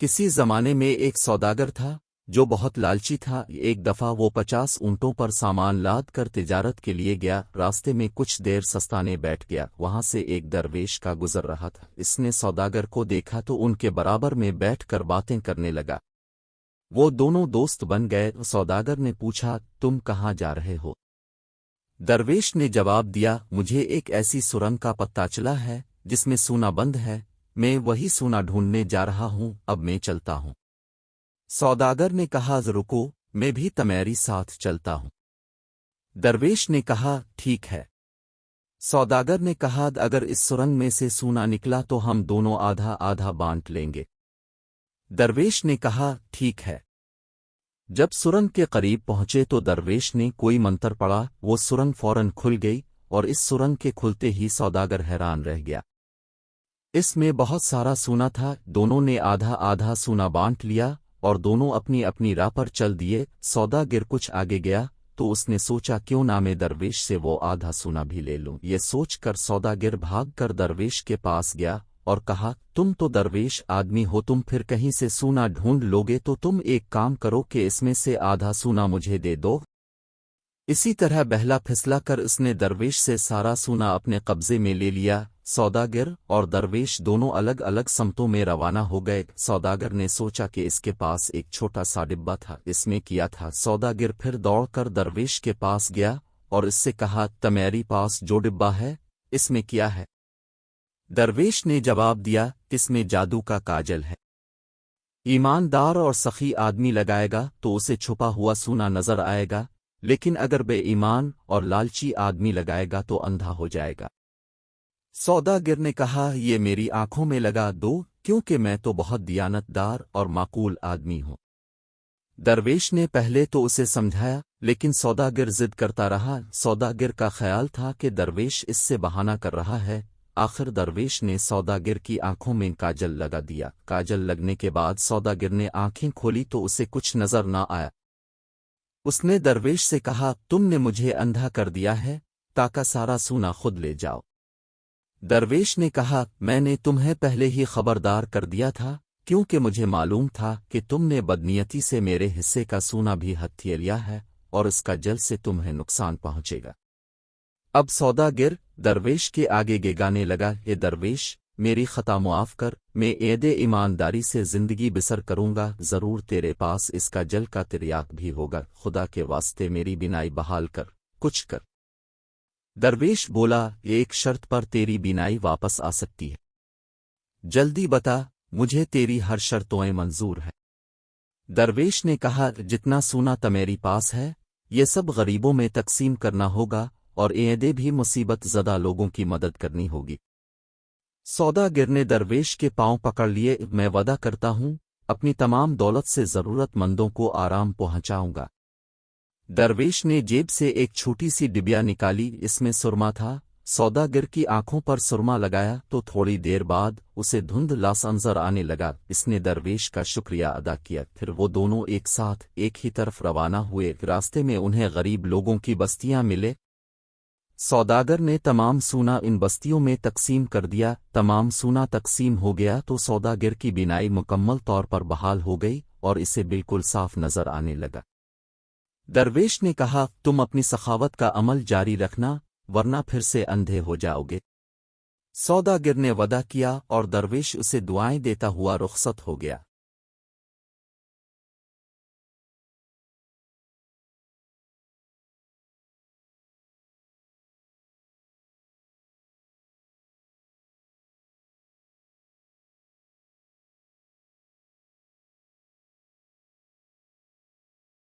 کسی زمانے میں ایک سوداگر تھا جو بہت لالچی تھا۔ ایک دفعہ وہ 50 اونٹوں پر سامان لاد کر تجارت کے لیے گیا۔ راستے میں کچھ دیر سستانے بیٹھ گیا۔ وہاں سے ایک درویش کا گزر رہا تھا۔ اس نے سوداگر کو دیکھا تو ان کے برابر میں بیٹھ کر باتیں کرنے لگا۔ وہ دونوں دوست بن گئے۔ سوداگر نے پوچھا، تم کہاں جا رہے ہو؟ درویش نے جواب دیا، مجھے ایک ایسی سرنگ کا پتہ چلا ہے جس میں سونا بند ہے، میں وہی سونا ڈھونڈنے جا رہا ہوں، اب میں چلتا ہوں۔ سوداگر نے کہا، رکو، میں بھی تمہاری ساتھ چلتا ہوں۔ درویش نے کہا، ٹھیک ہے۔ سوداگر نے کہا، اگر اس سرنگ میں سے سونا نکلا تو ہم دونوں آدھا آدھا بانٹ لیں گے۔ درویش نے کہا، ٹھیک ہے۔ جب سرنگ کے قریب پہنچے تو درویش نے کوئی منتر پڑا، وہ سرنگ فوراً کھل گئی، اور اس سرنگ کے کھلتے ہی سوداگر حیران رہ گیا۔ اس میں بہت سارا سونا تھا۔ دونوں نے آدھا آدھا سونا بانٹ لیا اور دونوں اپنی اپنی راہ پر چل دیے۔ سوداگر کچھ آگے گیا تو اس نے سوچا، کیوں نہ میں درویش سے وہ آدھا سونا بھی لے لوں۔ یہ سوچ کر سوداگر بھاگ کر درویش کے پاس گیا اور کہا، تم تو درویش آدمی ہو، تم پھر کہیں سے سونا ڈھونڈ لوگے تو تم ایک کام کرو کہ اس میں سے آدھا سونا مجھے دے دو۔ اسی طرح بہلا پھسلا کر اس نے درویش سے سارا سونا اپنے قبضے میں لے لیا۔ سوداگر اور درویش دونوں الگ الگ سمتوں میں روانہ ہو گئے۔ سوداگر نے سوچا کہ اس کے پاس ایک چھوٹا سا ڈبہ تھا، اس میں کیا تھا۔ سوداگر پھر دوڑ کر درویش کے پاس گیا اور اس سے کہا، تمہاری پاس جو ڈبہ ہے اس میں کیا ہے؟ درویش نے جواب دیا، اس میں جادو کا کاجل ہے۔ ایماندار اور سخی آدمی لگائے گا تو اسے چھپا ہوا سونا نظر آئے گا، لیکن اگر بے ایمان اور لالچی آدمی لگائے گا تو اندھا ہو جائے گا۔ سوداگر نے کہا، یہ میری آنکھوں میں لگا دو، کیونکہ میں تو بہت دیانت دار اور معقول آدمی ہوں۔ درویش نے پہلے تو اسے سمجھایا، لیکن سوداگر ضد کرتا رہا۔ سوداگر کا خیال تھا کہ درویش اس سے بہانہ کر رہا ہے۔ آخر درویش نے سوداگر کی آنکھوں میں کاجل لگا دیا۔ کاجل لگنے کے بعد سوداگر نے آنکھیں کھولی تو اسے کچھ نظر نہ آیا۔ اس نے درویش سے کہا، تم نے مجھے اندھا کر دیا ہے تاکہ سارا سونا خود لے جاؤ۔ درویش نے کہا، میں نے تمہیں پہلے ہی خبردار کر دیا تھا، کیونکہ مجھے معلوم تھا کہ تم نے بدنیتی سے میرے حصے کا سونا بھی ہتھیے لیا ہے اور اس کا جل سے تمہیں نقصان پہنچے گا۔ اب سوداگر درویش کے آگے گانے لگا، اے درویش، میری خطا معاف کر، میں عید ایمانداری سے زندگی بسر کروں گا، ضرور تیرے پاس اس کا جل کا تریاک بھی ہوگا، خدا کے واسطے میری بینائی بحال کر، کچھ کر۔ درویش بولا، ایک شرط پر تیری بینائی واپس آ سکتی ہے، جلدی بتا، مجھے تیری ہر شرطیں منظور ہے۔ درویش نے کہا، جتنا سونا تمہاری پاس ہے یہ سب غریبوں میں تقسیم کرنا ہوگا اور عیدیں بھی مصیبت زدہ لوگوں کی مدد کرنی ہوگی۔ سوداگر نے درویش کے پاؤں پکڑ لیے، میں وعدہ کرتا ہوں اپنی تمام دولت سے ضرورت مندوں کو آرام پہنچاؤں گا۔ درویش نے جیب سے ایک چھوٹی سی ڈبیا نکالی، اس میں سرما تھا۔ سوداگر کی آنکھوں پر سرما لگایا تو تھوڑی دیر بعد اسے دھند لاس نظر آنے لگا۔ اس نے درویش کا شکریہ ادا کیا، پھر وہ دونوں ایک ساتھ ایک ہی طرف روانہ ہوئے۔ راستے میں انہیں غریب لوگوں کی بستیاں ملے۔ سوداگر نے تمام سونا ان بستیوں میں تقسیم کر دیا۔ تمام سونا تقسیم ہو گیا تو سوداگر کی بینائی مکمل طور پر بحال ہو گئی اور اسے بالکل صاف نظر آنے لگا۔ درویش نے کہا، تم اپنی سخاوت کا عمل جاری رکھنا، ورنہ پھر سے اندھے ہو جاؤ گے۔ سوداگر نے وعدہ کیا اور درویش اسے دعائیں دیتا ہوا رخصت ہو گیا۔